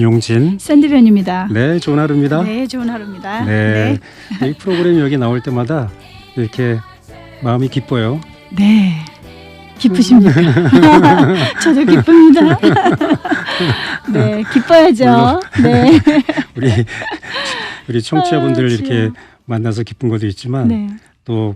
용진. 샌드변입니다. 네, 좋은 하루입니다. 네, 좋은 하루입니다. 네. 이 프로그램이 여기 나올 때마다 이렇게 마음이 기뻐요. 네. 기쁘십니까? 저도 기쁩니다. 네, 기뻐야죠. 네. 우리 청취자분들 주여. 이렇게 만나서 기쁜 것도 있지만 네. 또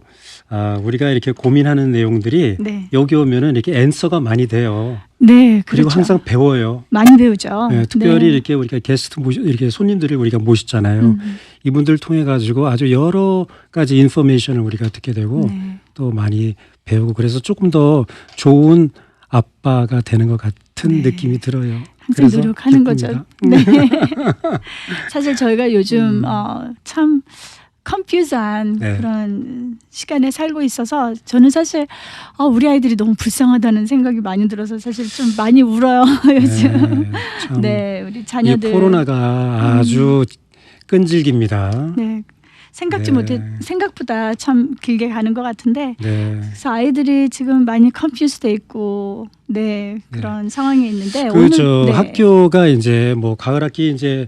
우리가 이렇게 고민하는 내용들이 네. 여기 오면은 이렇게 앤서가 많이 돼요. 네, 그리고 그렇죠. 항상 배워요. 많이 배우죠. 네, 특별히 네. 이렇게 우리가 이렇게 손님들을 우리가 모시잖아요. 이분들 통해 가지고 아주 여러 가지 인포메이션을 우리가 듣게 되고 네. 또 많이 배우고 그래서 조금 더 좋은 아빠가 되는 것 같은 네. 느낌이 들어요. 항상 그래서 노력하는 거죠. 기쁩니다. 네. 사실 저희가 요즘 참 컴퓨즈한 네. 그런 시간에 살고 있어서 저는 사실 우리 아이들이 너무 불쌍하다는 생각이 많이 들어서 사실 좀 많이 울어요 요즘. 네, 참 네, 우리 이 자녀들. 코로나가 아주 끈질깁니다. 네, 생각지 네. 못해 생각보다 참 길게 가는 것 같은데. 네. 그래서 아이들이 지금 많이 컴퓨즈돼 있고, 네 그런 상황에 있는데 그저 네. 학교가 이제 뭐 가을 학기 이제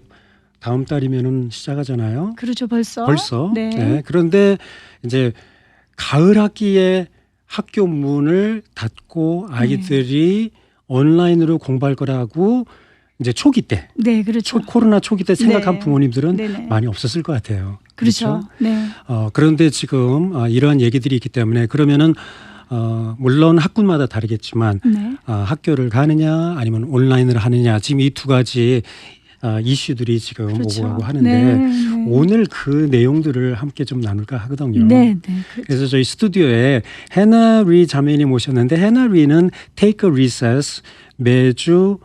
다음 달이면은 시작하잖아요. 그렇죠 벌써. 네. 네. 그런데 이제 가을 학기에 학교 문을 닫고 아이들이 온라인으로 공부할 거라고 이제 초기 때, 네, 그렇죠. 코로나 초기 때 생각한 네. 부모님들은 네네. 많이 없었을 것 같아요. 그렇죠. 네. 그런데 지금 이러한 얘기들이 있기 때문에 그러면은 물론 학군마다 다르겠지만 네. 학교를 가느냐 아니면 온라인을 하느냐 지금 이 두 가지 이슈들이 지금 그렇죠. 오고 가고 하는데 네, 네. 오늘 그 내용들을 함께 좀 나눌까 하거든요. 네, 네. 그렇죠. 그래서 저희 스튜디오에 해나 리 자매님 모셨는데 해나 리는 Take a Recess 매주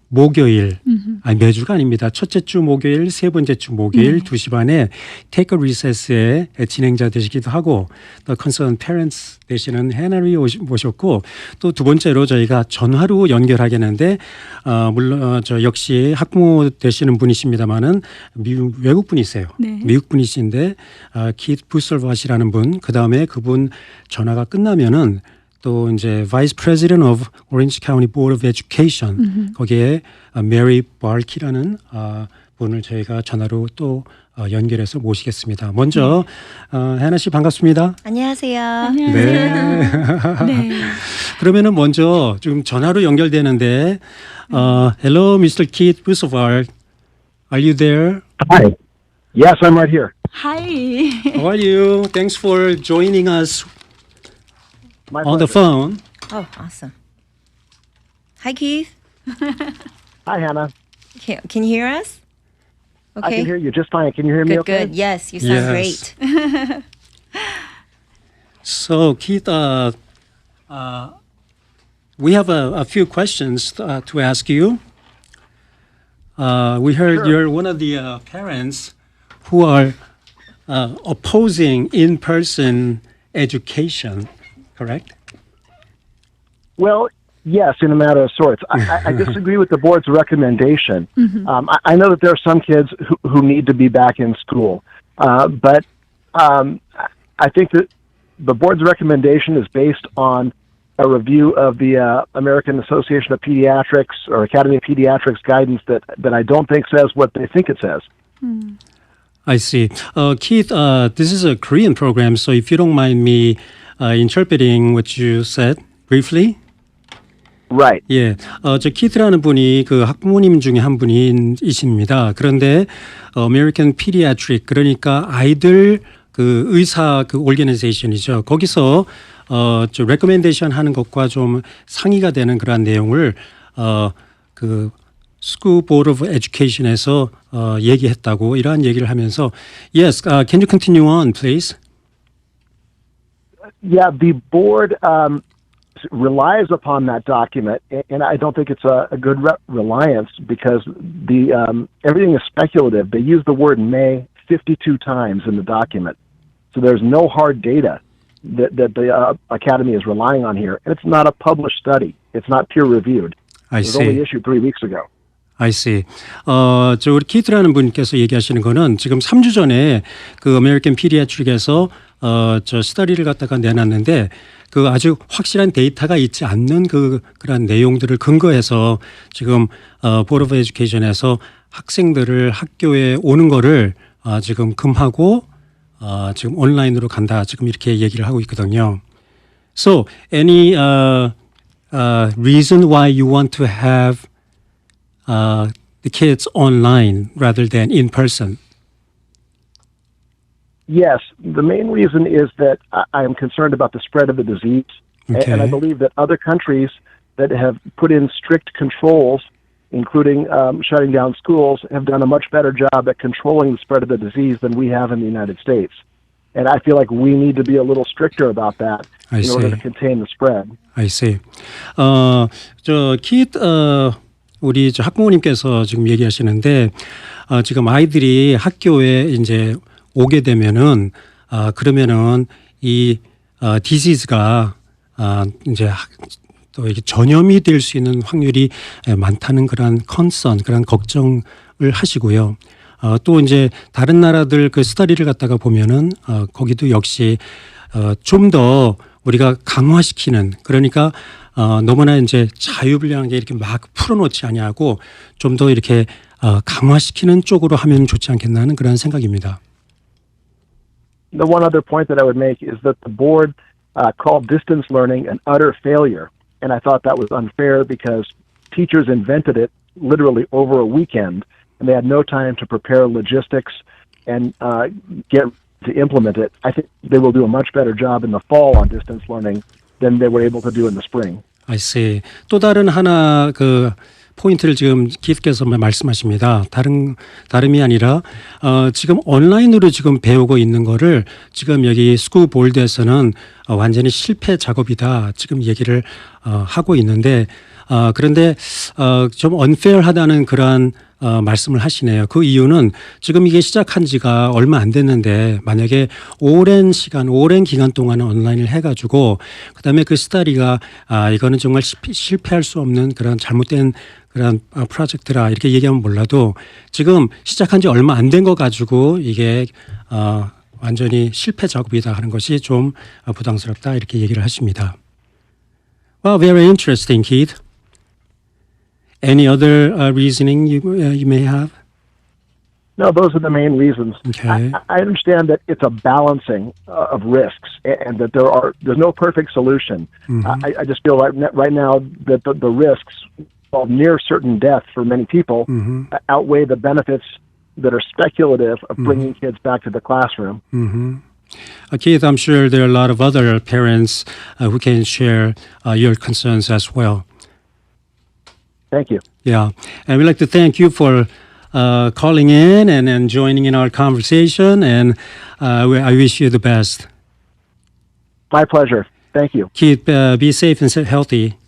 목요일 아니 매주가 아닙니다. 첫째 주 목요일, 세 번째 주 목요일 2시 반에 Take a Recess의 진행자 되시기도 하고 또 Concerned Parents 되시는 해나 리 모셨고 또 두 번째로 저희가 전화로 연결하겠는데 물론 저 역시 학부모 되시는 분이십니다만은 외국 분이세요. 네. 미국 분이신데 키트 부설vat이라는 분 그다음에 그분 전화가 끝나면은 또 이제 Vice President of Orange County Board of Education 거기에 메리 발키라는 분을 저희가 전화로 또 연결해서 모시겠습니다. 먼저 해나 씨 반갑습니다. 안녕하세요. 안녕하세요. 네. 그러면은 먼저 지금 전화로 연결되는데 Hello, Mr. Keith Busovar. Are you there? Hi. Yes, I'm right here. Hi. How are you? Thanks for joining us My on the pleasure. phone. Oh, awesome. Hi, Keith. Hi, Hannah. Can you hear us? Okay. I can hear you just fine. Can you hear me Good, okay? good. Yes, you sound Yes. great. So, Keith, we have a few questions to ask you. We heard Sure. you're one of the parents who are opposing in-person education, correct? Well, yes, in a matter of sorts. I disagree with the board's recommendation. I know that there are some kids who need to be back in school, but I think that the board's recommendation is based on a review of the American Association of Pediatrics or Academy of Pediatrics guidance that I don't think says what they think it says. I see. Keith, this is a Korean program, so if you don't mind me interpreting what you said briefly. Right. 예, 저 키트라는 분이 그 학부모님 중에 한 분이십니다. 그런데 American Pediatric 그러니까 아이들 그 의사 그 오르가니제이션이죠. 거기서 저 레코멘데이션 하는 것과 좀 상의가 되는 그러한 내용을 그 School Board of Education에서 얘기했다고 이러한 얘기를 하면서 Yes, can you continue on, please? Yeah, the board relies upon that document, and I don't think it's a good reliance because the everything is speculative. They use the word may 52 times in the document, so there's no hard data that the Academy is relying on here, and it's not a published study. It's not peer reviewed. I It was only see. issued 3 weeks ago. I see. 저 우리 키트라는 분께서 얘기하시는 거는 지금 3주 전에 그 아메리칸 피디아트릭에서 저 스터디를 갖다가 내놨는데 그 아주 확실한 데이터가 있지 않는 그런 내용들을 근거해서 지금 보드 오브 에듀케이션에서 학생들을 학교에 오는 거를 지금 금하고 지금 온라인으로 간다. 지금 이렇게 얘기를 하고 있거든요. So any reason why you want to have the kids online rather than in person? Yes, the main reason is that I am concerned about the spread of the disease. Okay. And I believe that other countries that have put in strict controls, including shutting down schools, have done a much better job at controlling the spread of the disease than we have in the United States. And I feel like we need to be a little stricter about that in order to contain the spread. I see. 저 우리 저 학부모님께서 지금 얘기하시는데 지금 아이들이 학교에 이제 오게 되면은 그러면은 이 디지즈가 이제 또 이게 전염이 될 수 있는 확률이 많다는 그런 컨선, 그런 걱정을 하시고요. 또 이제 다른 나라들 그 스터디를 갖다가 보면은 거기도 역시 좀 더 우리가 강화시키는, 그러니까 너무나 이제 자유분방하게 이렇게 막 풀어놓지 아니하고 좀 더 이렇게 강화시키는 쪽으로 하면 좋지 않겠나 하는 그런 생각입니다. The one other point that I would make is that the board called distance learning an utter failure. And I thought that was unfair because teachers invented it literally over a weekend, and they had no time to prepare logistics and get to implement it. I think they will do a much better job in the fall on distance learning than they were able to do in the spring. I see. 또 다른 하나 그 포인트를 지금 기프께서 말씀하십니다. 다름이 아니라 지금 온라인으로 지금 배우고 있는 거를 지금 여기 스쿨 보드에서는 완전히 실패 작업이다. 지금 얘기를 하고 있는데 그런데 좀 unfair하다는 그런 말씀을 하시네요. 그 이유는 지금 이게 시작한 지가 얼마 안 됐는데 만약에 오랜 기간 동안 온라인을 해가지고 그다음에 그 스터디가 이거는 정말 실패할 수 없는 그런 잘못된 그런 프로젝트라 이렇게 얘기하면 몰라도 지금 시작한 지 얼마 안 된 거 가지고 이게 완전히 실패 작업이다 하는 것이 좀 부담스럽다 이렇게 얘기를 하십니다. Well, very interesting, Keith. Any other reasoning you may have? No, those are the main reasons. Okay. I understand that it's a balancing of risks, and that there's no perfect solution. I just feel right now that the risks of near certain death for many people outweigh the benefits that are speculative of bringing kids back to the classroom. Keith, I'm sure there are a lot of other parents who can share your concerns as well. Thank you. Yeah, and we'd like to thank you for calling in and joining in our conversation, and I wish you the best. My pleasure. Thank you. Keith, be safe and healthy.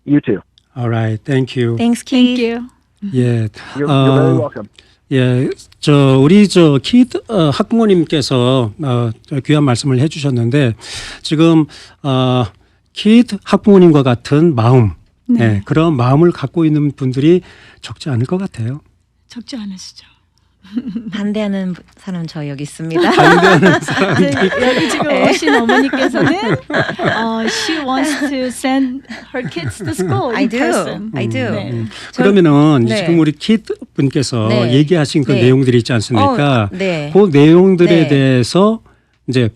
You too. All right, thank you. Thanks, Thank Keith. you. 예, You're very welcome. 예, 우리 키드 학부모님께서 귀한 말씀을 해주셨는데 지금 키드 학부모님과 같은 마음, 네, 그런 마음을 갖고 있는 분들이 적지 않을 것 같아요. 적지 않으시죠? 반대하는 사람 저 여기 있습니다. 반대하는 사람. 여기 지금 오신 어머니께서는 she wants to send her kids to school I in do. person. I do. 네. 그러면은 네. 지금 우리 키드 분께서 네. 얘기하신 그 네. 내용들이 있지 않습니까? 네. 그 내용들에 네. 대해서 이제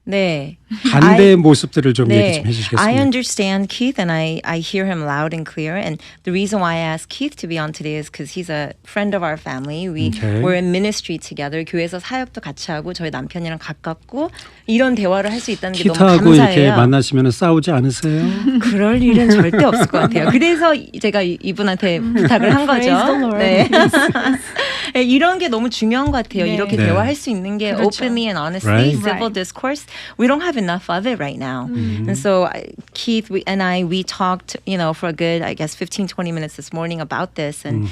네. 반대의 모습들을 좀 얘기 좀 I 해주시겠습니까? understand Keith, and I hear him loud and clear. And the reason why I asked Keith to be on today is because he's a friend of our family. Okay. We're in ministry together. 교회에서 사역도 같이 하고 저희 남편이랑 가깝고 이런 대화를 할 수 있다는 게 너무 키트하고 이렇게 감사해요. 만나시면 싸우지 않으세요? 그럴 일은 절대 없을 것 같아요. 그래서 제가 이분한테 부탁을 한 거죠. Praise the Lord. 네. 네, 이런 게 너무 중요한 것 같아요. 네. 이렇게 네. 대화할 수 있는 게 그렇죠. openly and honestly, Right. civil Right. discourse. We don't have enough of it right now. And so Keith we talked, for a good, I guess, 15, 20 minutes this morning about this. And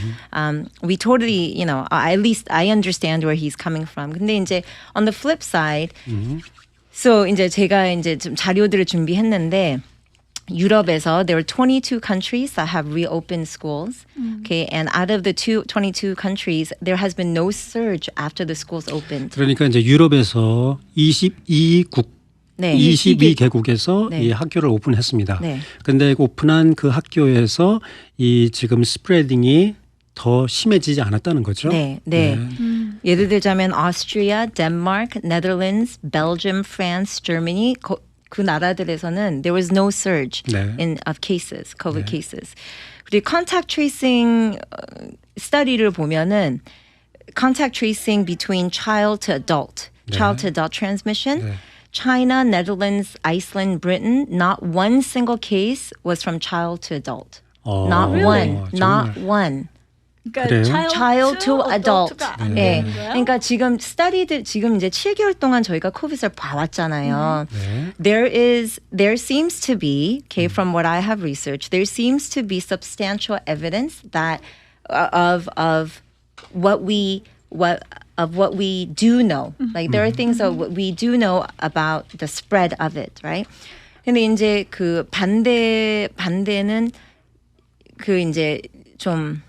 we totally, at least I understand where he's coming from. 근데 이제 on the flip side, so 이제 제가 이제 좀 자료들을 준비했는데 유럽에서 there are 22 countries that have reopened schools. Okay, and out of the 22 countries, there has been no surge after the schools opened. 그러니까 이제 유럽에서 22국 네. 22개국에서 네. 이 학교를 오픈했습니다. 네. 근데 오픈한 그 학교에서 이 지금 스프레딩이 더 심해지지 않았다는 거죠. 네, 네. 예를 들자면 Austria, Denmark, Netherlands, Belgium, France, Germany 그 나라들에서는 there was no surge 네. of cases, COVID cases. 그리고 contact tracing study를 보면은 contact tracing between child to adult, child to adult transmission. 네. China, Netherlands, Iceland, Britain, not one single case was from child to adult. Not one, not one. 그러니까 child to adult. 네. 그러니까 지금 스터디들 지금 이제 7개월 동안 저희가 코빗을 봐왔잖아요. 네. There seems to be, okay, from what I have researched, there seems to be substantial evidence that of what we do know. Like there are things that we do know about the spread of it, right? 근데 이제 그 반대는 그 이제 좀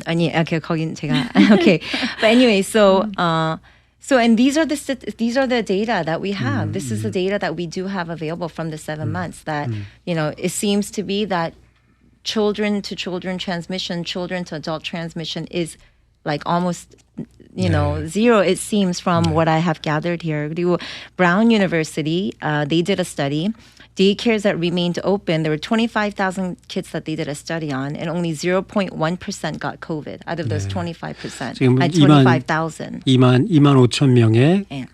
아니, okay, 거긴 제가 okay. But anyway, so and these are the data that we have. This is the data that we do have available from the 7 months. That it seems to be that children to children transmission, children to adult transmission is like almost zero. It seems from what I have gathered here. 그리고 Brown University, they did a study. Daycares that remained open, there were 25,000 kids that they did a study on, and only 0.1% got COVID out of those 25%. 지금 25,000. 2만 5천 명의 네.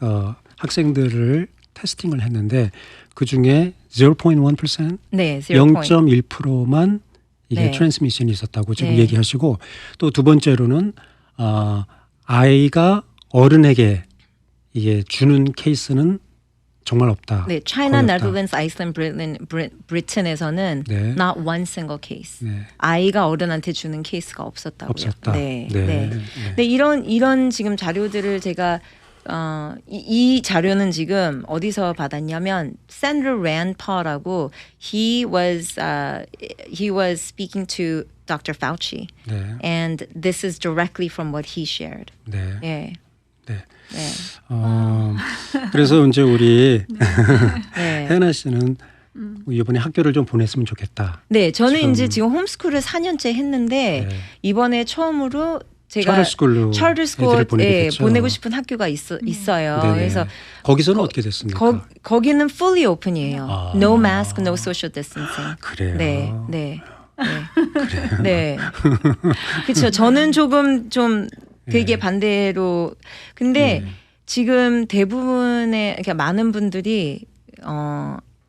학생들을 테스팅을 했는데 그 중에 0.1%, 네, 0. 0.1%만 이게 네. 트랜스미션이 있었다고 지금 네. 얘기하시고 또 두 번째로는 아이가 어른에게 이게 주는 케이스는 정말 없다. 네, China, 거의 없다. Netherlands, Iceland, Britain에서는 네. not one single case. 네. 아이가 어른한테 주는 케이스가 없었다고요. 없었다. 네, 네. 네. 네. 근데 이런 지금 자료들을 제가 이 자료는 지금 어디서 받았냐면 Sandra Rand Paul라고 he was speaking to Dr. Fauci, 네. and this is directly from what he shared. 네. 예. 네. 네. 그래서 이제 우리 네. 혜나 씨는 이번에 학교를 좀 보냈으면 좋겠다. 네, 저는 지금- 이제 지금 홈스쿨을 4년째 했는데 네. 이번에 처음으로 제가 차르스쿨로 차르스쿨 애들을 보내겠죠. 보내고 싶은 학교가 있어요. 네네. 그래서 거기서는 어떻게 됐습니까? 거기는 fully open이에요. 아. No mask, no social distancing. 그래요. 네, 네, 네. 네. 그렇죠. 저는 조금 좀 되게 반대로. 근데 지금 대부분의 그러니까 많은 분들이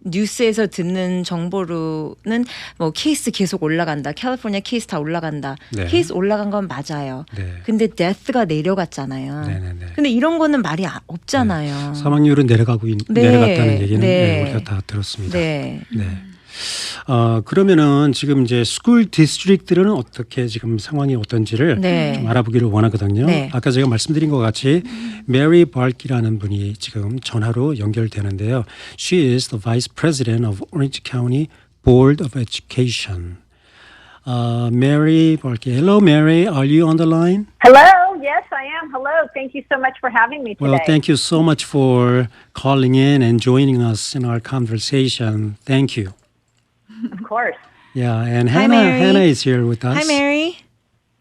뉴스에서 듣는 정보로는 뭐 케이스 계속 올라간다. 캘리포니아 케이스 다 올라간다. 네. 케이스 올라간 건 맞아요. 네. 근데 데스가 내려갔잖아요. 네네네. 근데 이런 거는 말이 없잖아요. 사망률은 내려갔다는 얘기는 네. 우리가 다 들었습니다. 네. 네. 그러면은 지금 이제 스쿨 디스트릭트는 어떻게 지금 상황이 어떤지를 네. 좀 알아보기를 원하거든요. 네. 아까 제가 말씀드린 것 같이 메리 발키라는 분이 지금 전화로 연결되는데요. She is the Vice President of Orange County Board of Education. Mary Balky. Hello, Mary. Are you on the line? Hello. Yes, I am. Hello. Thank you so much for having me today. Well, thank you so much for calling in and joining us in our conversation. Thank you. Of course. Yeah, and Hi, Mary. Hannah is here with us. Hi, Mary.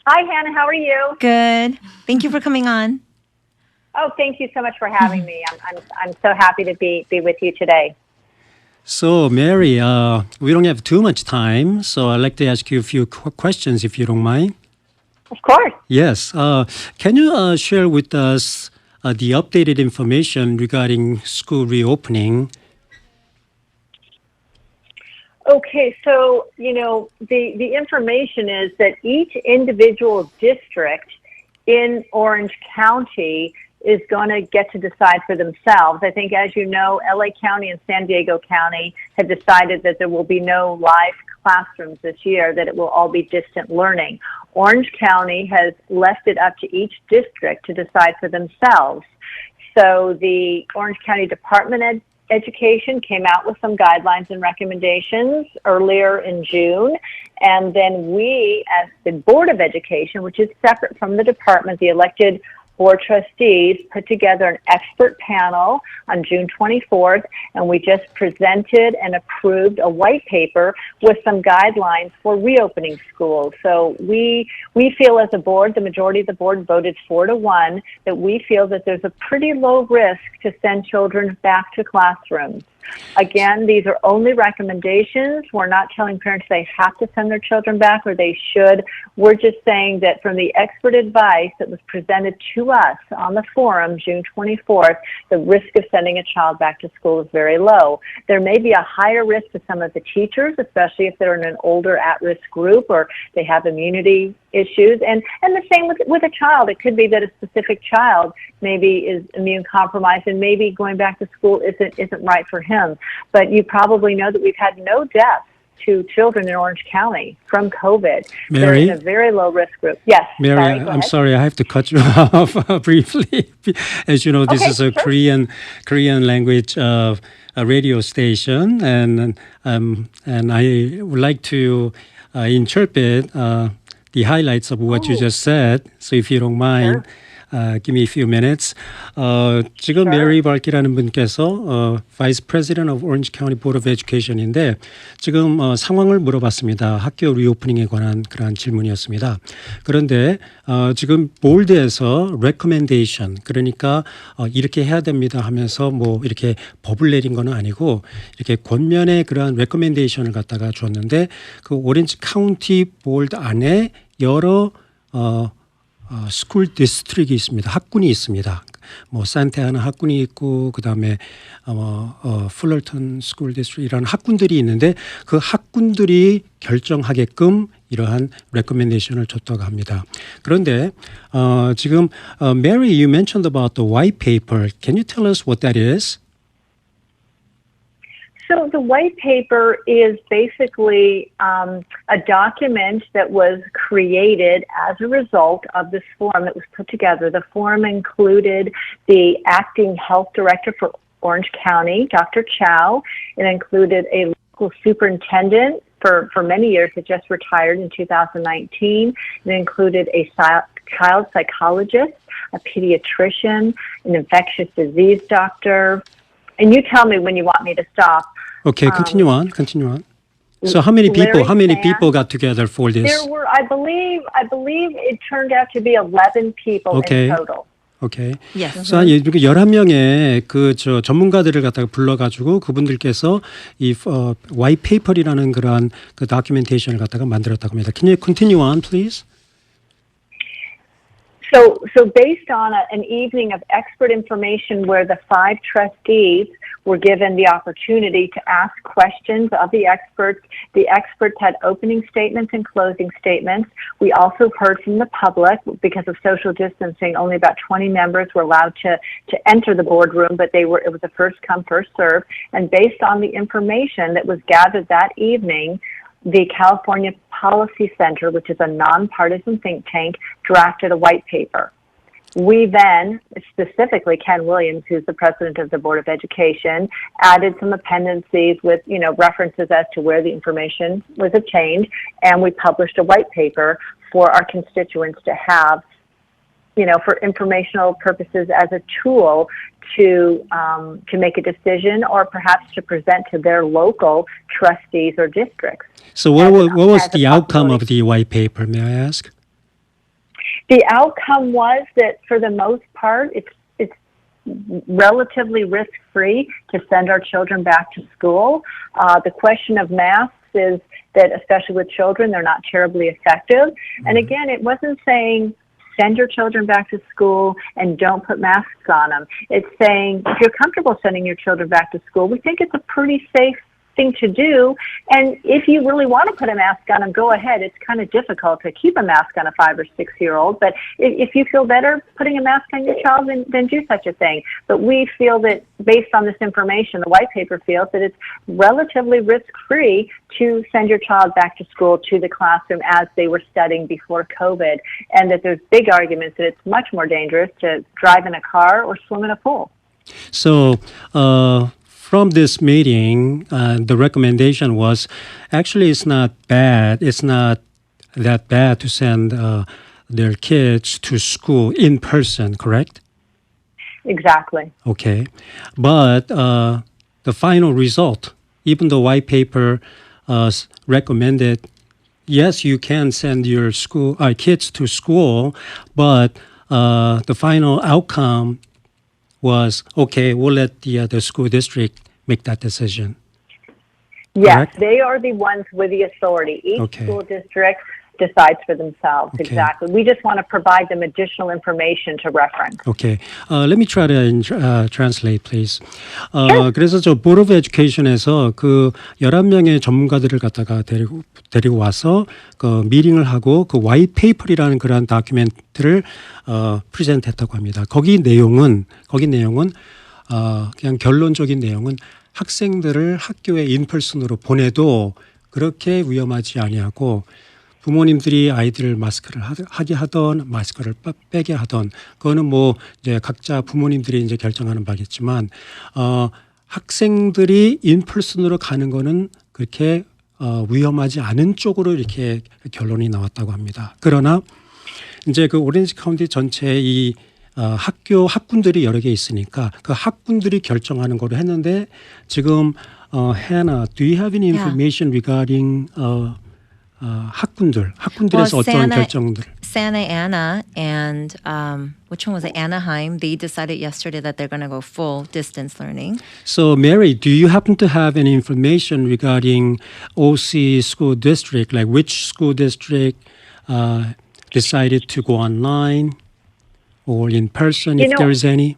Hi, Hannah. How are you? Good. Thank you for coming on. Oh, thank you so much for having me. I'm so happy to be with you today. So, Mary, we don't have too much time, so I'd like to ask you a few questions if you don't mind. Of course. Yes. Can you share with us the updated information regarding school reopening? Okay, so, the information is that each individual district in Orange County is going to get to decide for themselves. I think, as you know, LA County and San Diego County have decided that there will be no live classrooms this year, that it will all be distant learning. Orange County has left it up to each district to decide for themselves. So the Orange County Department Education came out with some guidelines and recommendations earlier in June. And then we, as the Board of Education, which is separate from the department, the elected board trustees, put together an expert panel on June 24th, and we just presented and approved a white paper with some guidelines for reopening schools. So we feel as a board, the majority of the board voted 4-1, that we feel that there's a pretty low risk to send children back to classrooms. Again, these are only recommendations. We're not telling parents they have to send their children back or they should. We're just saying that from the expert advice that was presented to us on the forum, June 24th, the risk of sending a child back to school is very low. There may be a higher risk to some of the teachers, especially if they're in an older at-risk group or they have immunity issues. And the same with a child. It could be that a specific child maybe is immune compromised and maybe going back to school isn't right for him. But you probably know that we've had no deaths to children in Orange County from COVID. Mary? They're in a very low risk group. Yes. Mary, I'm sorry, I have to cut you off briefly. As you know, this is a sure. Korean language a radio station, and I would like to interpret the highlights of what you just said. So if you don't mind, give me a few minutes. 지금 메리 발키라는 분께서 Vice President of Orange County Board of Education인데 지금 상황을 물어봤습니다. 학교 리오프닝에 관한 그러한 질문이었습니다. 그런데 지금 보드에서 recommendation, 그러니까 이렇게 해야 됩니다 하면서 뭐 이렇게 법을 내린 건 아니고 이렇게 권면의 그러한 recommendation을 갖다가 줬는데 그 오렌지 카운티 보드 안에 여러 스쿨 디스트릭이 있습니다. 학군이 있습니다. 뭐 산타아나 학군이 있고 그다음에 풀러턴 스쿨 디스트릭이라는 학군들이 있는데 그 학군들이 결정하게끔 이러한 레코멘데이션을 줬다고 합니다. 그런데 지금 Mary, you mentioned about the white paper. Can you tell us what that is? So the white paper is basically a document that was created as a result of this forum that was put together. The forum included the acting health director for Orange County, Dr. Chow. It included a local superintendent for many years that just retired in 2019. It included a child psychologist, a pediatrician, an infectious disease doctor. And you tell me when you want me to stop. Okay, continue on. So how many people got together for this? There were, I believe it turned out to be 11 people in total. Okay. Yes. 그래서 한 11명의 전문가들을 갖다가 불러가지고 그분들께서 이 white paper이라는 그러한 그 다큐멘테이션을 갖다가 만들었다고 합니다. Can you continue on, please? So based on an evening of expert information where the 5 trustees were given the opportunity to ask questions of the experts had opening statements and closing statements. We also heard from the public. Because of social distancing, only about 20 members were allowed to enter the boardroom, but it was a first come, first serve. And based on the information that was gathered that evening, the California Policy Center, which is a nonpartisan think tank, drafted a white paper. We then, specifically Ken Williams, who's the president of the Board of Education, added some appendices with, references as to where the information was obtained, and we published a white paper for our constituents to have, for informational purposes as a tool to make a decision or perhaps to present to their local trustees or districts. So what was the outcome of the white paper, may I ask? The outcome was that for the most part, it's relatively risk-free to send our children back to school. The question of masks is that, especially with children, they're not terribly effective. Mm-hmm. And again, it wasn't saying send your children back to school and don't put masks on them. It's saying if you're comfortable sending your children back to school, we think it's a pretty safe thing to do. And if you really want to put a mask on them, go ahead. It's kind of difficult to keep a mask on a 5 or 6 year old, but if you feel better putting a mask on your child, then do such a thing. But we feel that based on this information, the white paper feels that it's relatively risk-free to send your child back to school, to the classroom as they were studying before COVID, and that there's big arguments that it's much more dangerous to drive in a car or swim in a pool. So, from this meeting, the recommendation was actually it's not bad. It's not that bad to send their kids to school in person, correct? Exactly. Okay. But the final result, even the white paper recommended, yes, you can send your kids to school, but the final outcome was, okay, we'll let the school district make that decision. Yes, Correct? they are the ones with the authority. Each Okay. school district decides for themselves. Okay. Exactly. We just want to provide them additional information to reference. Okay. Let me try to translate, please. 그래서 저 Board of Education에서 그 11명의 전문가들을 갖다가 데리고 와서 그 미팅을 하고 그 white paper이라는 그런 다큐멘트를 프레젠트했다고 합니다. 거기 내용은 그냥 결론적인 내용은 학생들을 학교에 인펄슨으로 보내도 그렇게 위험하지 아니하고 부모님들이 아이들을 마스크를 하게 하던 마스크를 빼게 하던 그거는 뭐 이제 각자 부모님들이 이제 결정하는 바겠지만 학생들이 인펄슨으로 가는 거는 그렇게 위험하지 않은 쪽으로 이렇게 결론이 나왔다고 합니다. 그러나 이제 그 오렌지 카운티 전체에 이 학군들이 여러 개 있으니까 그 학군들이 결정하는 거로 했는데 지금 Hannah, do you have any information regarding 학군들에서 어떤 결정들? Santa Ana and which one was it? Anaheim. They decided yesterday that they're going to go full distance learning. So, Mary, do you happen to have any information regarding OC school district, like which school district decided to go online or in person, if there is any?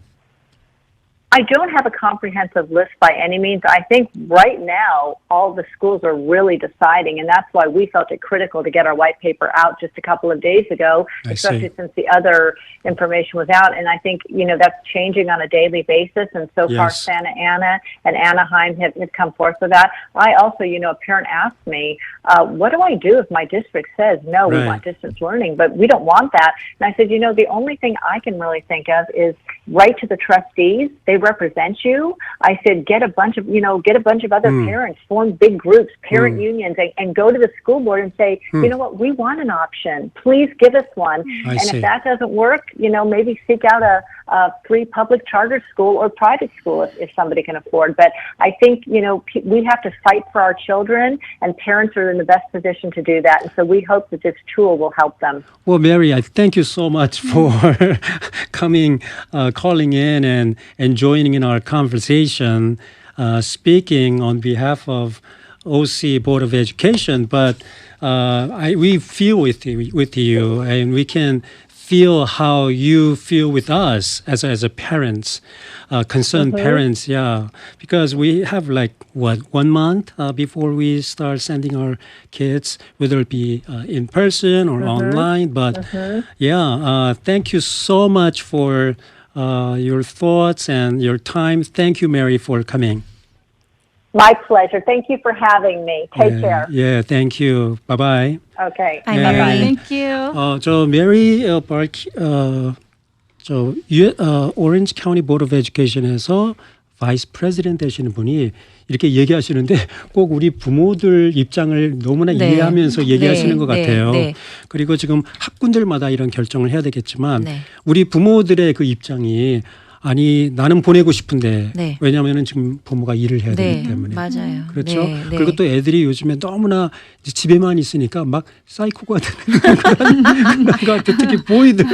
I don't have a comprehensive list by any means. I think right now all the schools are really deciding, and that's why we felt it critical to get our white paper out just a couple of days ago, especially since the other information was out. And I think, that's changing on a daily basis. And so far, Santa Ana and Anaheim have come forth with that. I also, a parent asked me, what do I do if my district says, no, we want distance learning, but we don't want that? And I said, the only thing I can really think of is write to the trustees. They represent you. I said, get a bunch of other parents, form big groups, parent unions, and go to the school board and say, you know what, we want an option. Please give us one. If that doesn't work, maybe seek out a free public charter school or private school if somebody can afford. But I think, we have to fight for our children, and parents are in the best position to do that. And so we hope that this tool will help them. Well, Mary, I thank you so much for calling in and joining in our conversation, speaking on behalf of OC Board of Education. But we feel with you, and we can feel how you feel with us as a parents, concerned parents, because we have 1 month before we start sending our kids, whether it be in person or online. But thank you so much for your thoughts and your time. Thank you, Mary, for coming. My pleasure. Thank you for having me. Take care. Yeah, thank you. Bye-bye. Okay. Hi, 네. Mary. Thank you. 저 메리 오렌지 카운티 보드 오브 에듀케이션에서 바이스 프레지던트 되시는 분이 이렇게 얘기하시는데 꼭 우리 부모들 입장을 너무나 이해하면서 얘기하시는 것 같아요. 그리고 지금 학군들마다 이런 결정을 해야 되겠지만 우리 부모들의 그 입장이 아니 나는 보내고 싶은데 왜냐하면 지금 부모가 일을 해야 되기 때문에 맞아요. 그렇죠. 그리고 또 애들이 요즘에 너무나 이제 집에만 있으니까 막 사이코가 되는 그런 것 같아요. 특히 보이들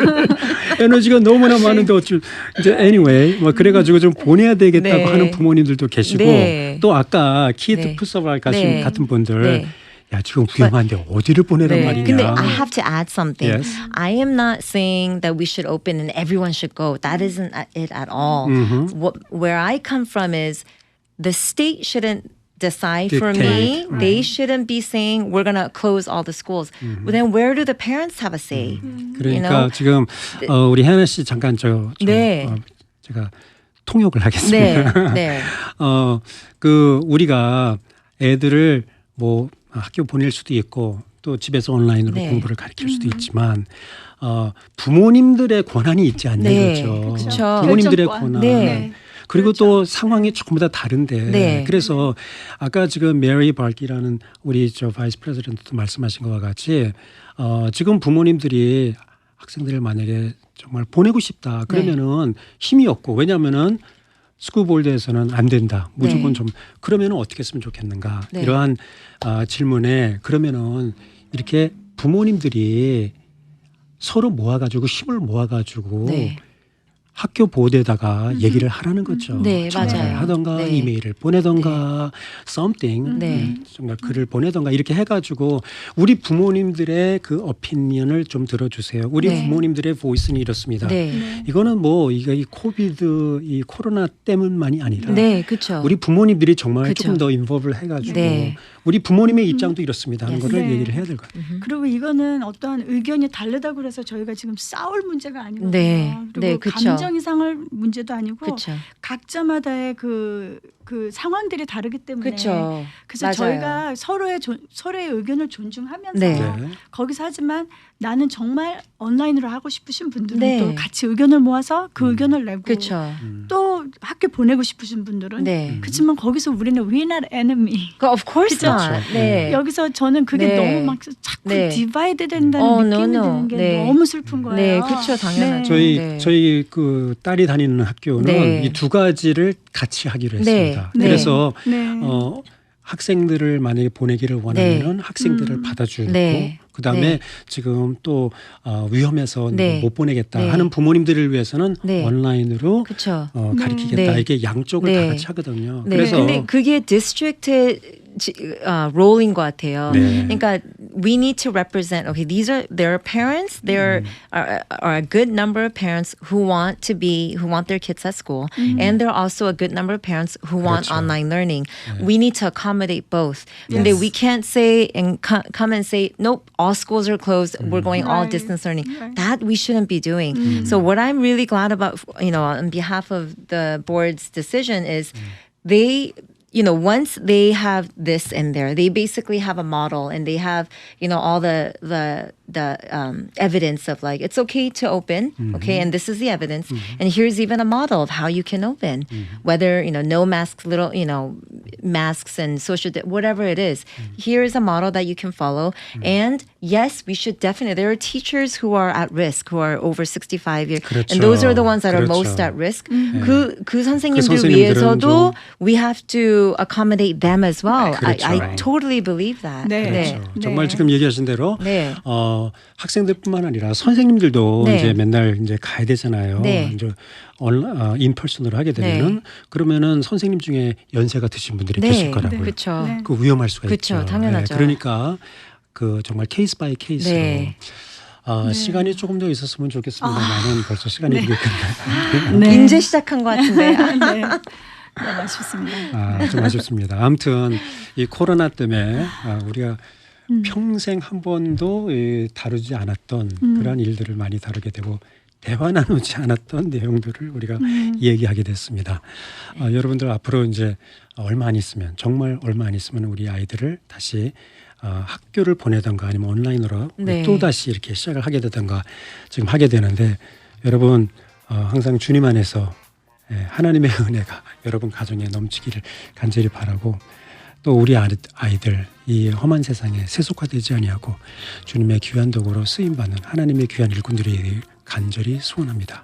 에너지가 너무나 많은데 어쩔 이제 anyway 뭐 그래가지고 좀 보내야 되겠다고 하는 부모님들도 계시고 또 아까 키드 푸서발 같은 분들. 야, 지금 위험한데 어디를 보내란 말이냐. 근데 I have to add something. Yes. I am not saying that we should open and everyone should go. That isn't it at all. Where I come from is the state shouldn't decide for me. They shouldn't be saying we're going to close all the schools. But then where do the parents have a say? 그러니까 지금 우리 하나 씨 잠깐 제가 통역을 하겠습니다. 그 우리가 애들을 뭐 학교 보낼 수도 있고 또 집에서 온라인으로 공부를 가르칠 수도 있지만 부모님들의 권한이 있지 않는 거죠. 그렇죠. 부모님들의 권한. 그리고 그렇죠. 또 상황이 조금 다 다른데 네. 그래서 아까 지금 메리 발키라는 우리 저 바이스 프레지던트도 말씀하신 것과 같이 지금 부모님들이 학생들을 만약에 정말 보내고 싶다 그러면은 힘이 없고 왜냐하면은 스쿨볼드에서는 안 된다. 무조건 네. 좀 그러면은 어떻게 했으면 좋겠는가. 네. 이러한 질문에 그러면은 이렇게 부모님들이 서로 모아가지고 힘을 모아가지고 네. 학교 보드에다가 얘기를 하라는 거죠. 네, 전화를 맞아요. 하던가 네. 이메일을 보내던가 something 네. 정말 글을 보내던가 이렇게 해가지고 우리 부모님들의 그 어피니언을 좀 들어주세요. 우리 네. 부모님들의 보이스는 이렇습니다. 네. 이거는 뭐 이거 이 코비드 이 코로나 때문만이 아니라 네, 그렇죠. 우리 부모님들이 정말 그쵸. 조금 더 인볼브를 해가지고 네. 우리 부모님의 입장도 이렇습니다 하는 Yes. 거를 네. 얘기를 해야 될 것 같아요. 그리고 이거는 어떠한 의견이 다르다고 해서 저희가 지금 싸울 문제가 아니거든요. 네. 그리고 네, 그쵸. 감정 이상할 문제도 아니고 그렇죠. 각자마다의 그 상황들이 다르기 때문에 그렇죠. 그래서 맞아요. 저희가 서로의 의견을 존중하면서 네. 거기서 하지만 나는 정말 온라인으로 하고 싶으신 분들은 네. 또 같이 의견을 모아서 그 의견을 내고 그렇죠. 또 학교 보내고 싶으신 분들은 네. 그렇지만 거기서 우리는 we're not enemy. Of course 그쵸? not. 네. 여기서 저는 그게 네. 너무 막 자꾸 네. 디바이드 된다는 no, 느낌이 no. 드는 게 네. 너무 슬픈 거예요. 네, 그렇죠. 당연하죠. 네. 저희 그 딸이 다니는 학교는 네. 이 두 가지를 같이 하기로 네. 했습니다. 네. 그래서 네. 학생들을 만약에 보내기를 원하면은 학생들을 받아주고 네. 그다음에 네. 지금 또 위험해서 네. 못 보내겠다 네. 하는 부모님들을 위해서는 네. 온라인으로 그렇죠. 가르치겠다. 네. 이게 양쪽을 네. 다 같이 하거든요. 네. 그래서 근데 그게 디스트릭트의 롤인 것 같아요. 네. 그러니까 we need to represent. Okay, there are parents. There are a good number of parents who want their kids at school, and there are also a good number of parents who want 그렇죠. online learning. We need to accommodate both. 근데 we can't say and come and say nope, all schools are closed. We're going all Right. distance learning. Right. That we shouldn't be doing. So what I'm really glad about, on behalf of the board's decision is they. Once they have this in there, they basically have a model and they have, all the evidence of like, it's okay to open, okay, and this is the evidence. And here's even a model of how you can open, whether, no masks, masks and whatever it is. Here is a model that you can follow. And yes, we should definitely, there are teachers who are at risk, who are over 65 years. 그렇죠. And those are the ones that are 그렇죠. most at risk. 그 선생님들 선생님들은 위해서도 좀- we have to accommodate them as well. 그렇죠. I totally believe that. 네. 그렇죠. 네. 정말 지금 얘기하신 대로 네. 학생들뿐만 아니라 선생님들도 네. 이제 맨날 이제 가야 되잖아요. 네. 이제 인펄슨으로 하게 되면은 네. 그러면은 선생님 중에 연세가 드신 분들이 네. 계실 거라고요. 그렇죠. 네. 그 위험할 수가 그쵸, 있죠. 당연하죠. 그러니까 그 정말 케이스 바이 케이스로 네. 시간이 조금 더 있었으면 좋겠습니다만은 벌써 시간이 이렇게 끝났는데 네. 이제 시작한 것 같은데. 네. 네, 아쉽습니다. 좀 아쉽습니다. 아무튼 이 코로나 때문에 우리가 평생 한 번도 다루지 않았던 그런 일들을 많이 다루게 되고 대화 나누지 않았던 내용들을 우리가 얘기하게 됐습니다. 여러분들 앞으로 이제 얼마 안 있으면 정말 얼마 안 있으면 우리 아이들을 다시 학교를 보내던가 아니면 온라인으로 네. 또 다시 이렇게 시작을 하게 되던가 지금 하게 되는데 여러분 항상 주님 안에서 하나님의 은혜가 여러분 가정에 넘치기를 간절히 바라고 또 우리 아이들 이 험한 세상에 세속화되지 아니하고 주님의 귀한 도구로 쓰임받는 하나님의 귀한 일꾼들이 간절히 소원합니다.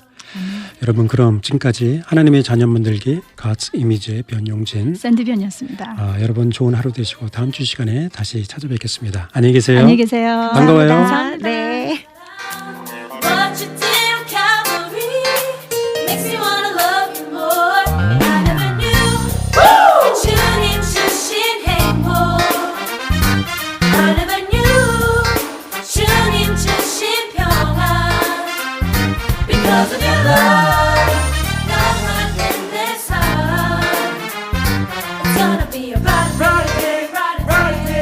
여러분 그럼 지금까지 하나님의 자녀 만들기 God's 이미지의 변용진 샌드변이었습니다. 여러분 좋은 하루 되시고 다음 주 시간에 다시 찾아뵙겠습니다. 안녕히 계세요. 안녕히 계세요. 반가워요. 감사합니다. 네. What you did on Calvary makes me wanna love you more. I never knew that 주님 주신 행복. I never knew 주님 주신 평안. Because of your love, 나만의 내 삶. It's gonna be a bright road.